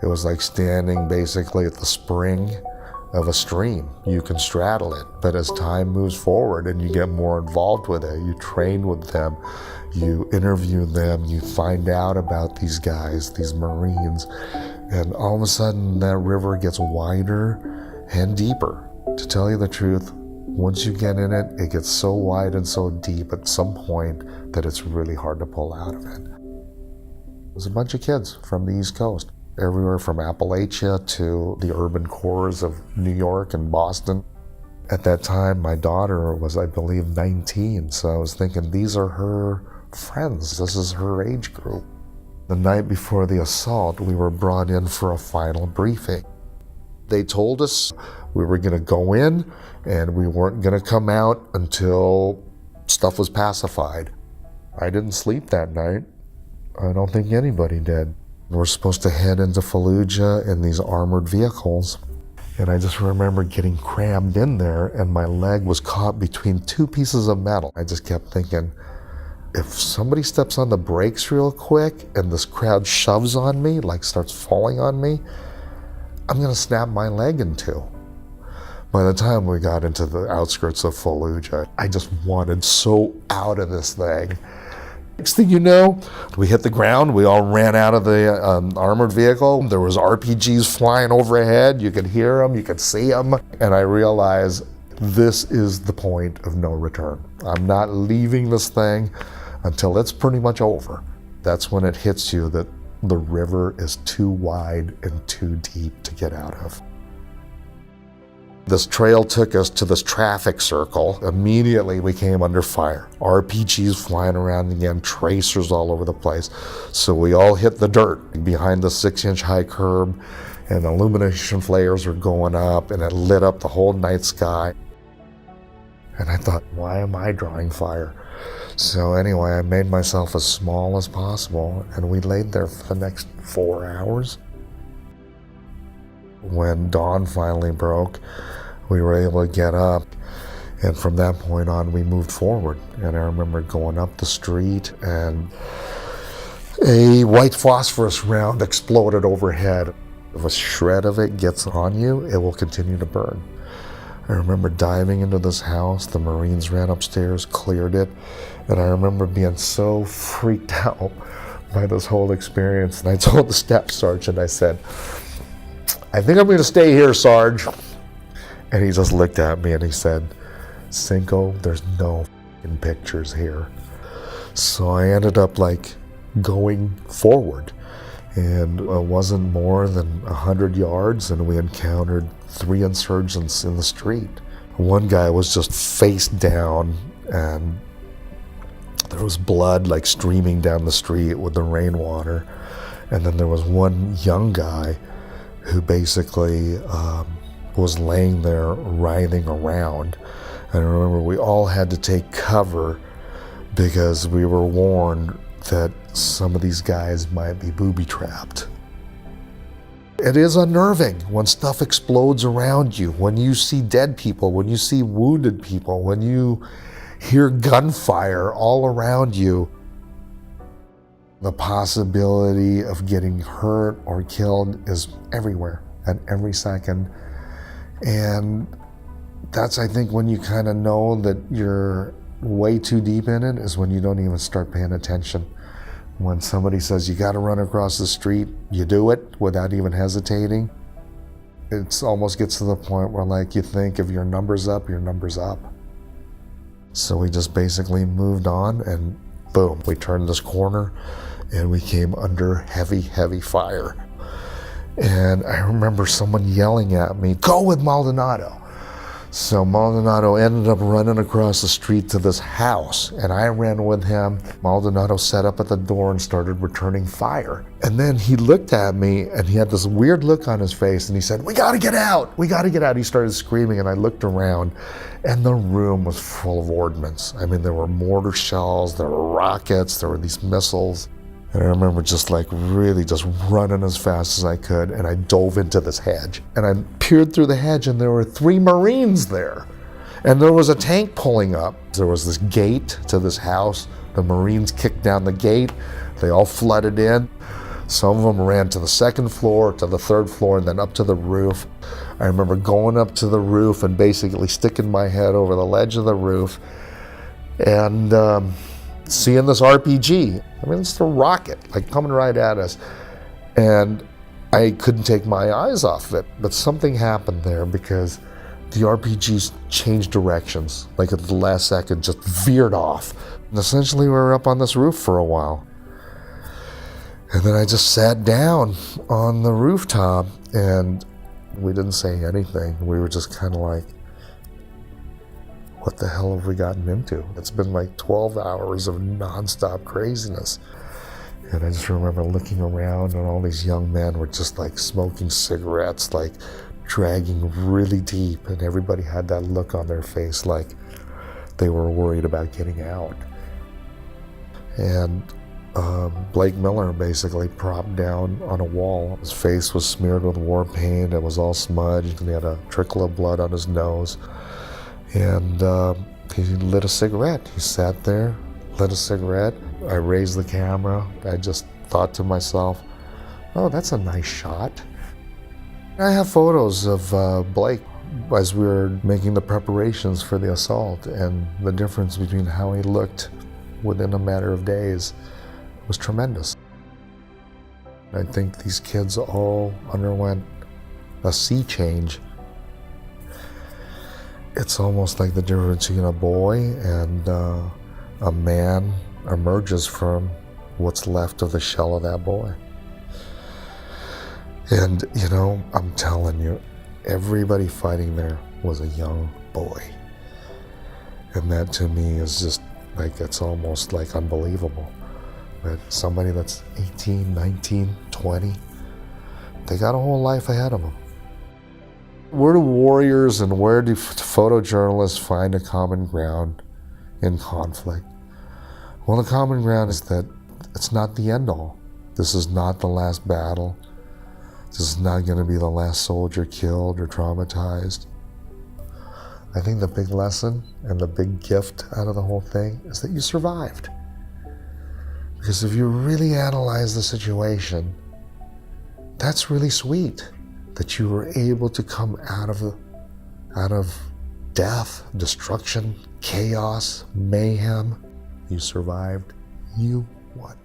It was like standing basically at the spring of a stream. You can straddle it, but as time moves forward and you get more involved with it, you train with them, you interview them, you find out about these guys, these Marines, and all of a sudden that river gets wider and deeper. To tell you the truth, once you get in it, it gets so wide and so deep at some point that it's really hard to pull out of it. There's a bunch of kids from the East Coast, everywhere from Appalachia to the urban cores of New York and Boston. At that time, my daughter was, I believe, 19, so I was thinking, these are her friends. This is her age group. The night before the assault, we were brought in for a final briefing. They told us we were going to go in and we weren't going to come out until stuff was pacified. I didn't sleep that night. I don't think anybody did. We're supposed to head into Fallujah in these armored vehicles. And I just remember getting crammed in there and my leg was caught between two pieces of metal. I just kept thinking, if somebody steps on the brakes real quick and this crowd shoves on me, like starts falling on me, I'm gonna snap my leg in two. By the time we got into the outskirts of Fallujah, I just wanted so out of this thing. Next thing you know, we hit the ground. We all ran out of the armored vehicle. There was RPGs flying overhead. You could hear them, you could see them. And I realized this is the point of no return. I'm not leaving this thing until it's pretty much over. That's when it hits you that the river is too wide and too deep to get out of. This trail took us to this traffic circle. Immediately we came under fire. RPGs flying around again, tracers all over the place. So we all hit the dirt behind the 6-inch high curb, and illumination flares were going up, and it lit up the whole night sky. And I thought, why am I drawing fire? So anyway, I made myself as small as possible, and we laid there for the next 4 hours. When dawn finally broke, we were able to get up, and from that point on, we moved forward. And I remember going up the street, and a white phosphorus round exploded overhead. If a shred of it gets on you, it will continue to burn. I remember diving into this house. The Marines ran upstairs, cleared it, and I remember being so freaked out by this whole experience. And I told the staff sergeant, I said, I think I'm going to stay here, Sarge. And he just looked at me and he said, Sinco, there's no f***ing pictures here. So I ended up going forward. And it wasn't more than 100 yards and we encountered 3 insurgents in the street. One guy was just face down and there was blood streaming down the street with the rainwater. And then there was one young guy who basically was laying there writhing around. And I remember we all had to take cover because we were warned that some of these guys might be booby-trapped. It is unnerving when stuff explodes around you, when you see dead people, when you see wounded people, when you hear gunfire all around you. The possibility of getting hurt or killed is everywhere at every second. And that's, I think, when you kind of know that you're way too deep in it, is when you don't even start paying attention. When somebody says you got to run across the street, you do it without even hesitating. It almost gets to the point where you think if your number's up, your number's up. So we just basically moved on and boom, we turned this corner and we came under heavy, heavy fire. And I remember someone yelling at me, go with Maldonado. So Maldonado ended up running across the street to this house, and I ran with him. Maldonado sat up at the door and started returning fire. And then he looked at me, and he had this weird look on his face, and he said, we gotta get out, we gotta get out. He started screaming, and I looked around, and the room was full of ordnance. I mean, there were mortar shells, there were rockets, there were these missiles. And I remember just really just running as fast as I could, and I dove into this hedge. And I peered through the hedge, and there were 3 Marines there. And there was a tank pulling up. There was this gate to this house. The Marines kicked down the gate. They all flooded in. Some of them ran to the second floor, to the third floor, and then up to the roof. I remember going up to the roof and basically sticking my head over the ledge of the roof and seeing this RPG. I mean, it's a rocket, like coming right at us. And I couldn't take my eyes off it, but something happened there because the RPGs changed directions, like at the last second, just veered off. And essentially, we were up on this roof for a while. And then I just sat down on the rooftop, and we didn't say anything. We were just kind of like, what the hell have we gotten into? It's been like 12 hours of nonstop craziness. And I just remember looking around, and all these young men were just like smoking cigarettes, like dragging really deep, and everybody had that look on their face like they were worried about getting out. And Blake Miller basically propped down on a wall. His face was smeared with war paint. It was all smudged, and he had a trickle of blood on his nose. And he lit a cigarette. He sat there, lit a cigarette. I raised the camera. I just thought to myself, oh, that's a nice shot. I have photos of Blake as we were making the preparations for the assault, and the difference between how he looked within a matter of days was tremendous. I think these kids all underwent a sea change. It's almost like the difference between a boy and a man emerges from what's left of the shell of that boy. And, you know, I'm telling you, everybody fighting there was a young boy. And that to me is just like, it's almost like unbelievable. That somebody that's 18, 19, 20, they got a whole life ahead of them. Where do warriors and where do photojournalists find a common ground in conflict? Well, the common ground is that it's not the end all. This is not the last battle. This is not going to be the last soldier killed or traumatized. I think the big lesson and the big gift out of the whole thing is that you survived. Because if you really analyze the situation, that's really sweet that you were able to come out of death, destruction, chaos, mayhem. You survived. You won.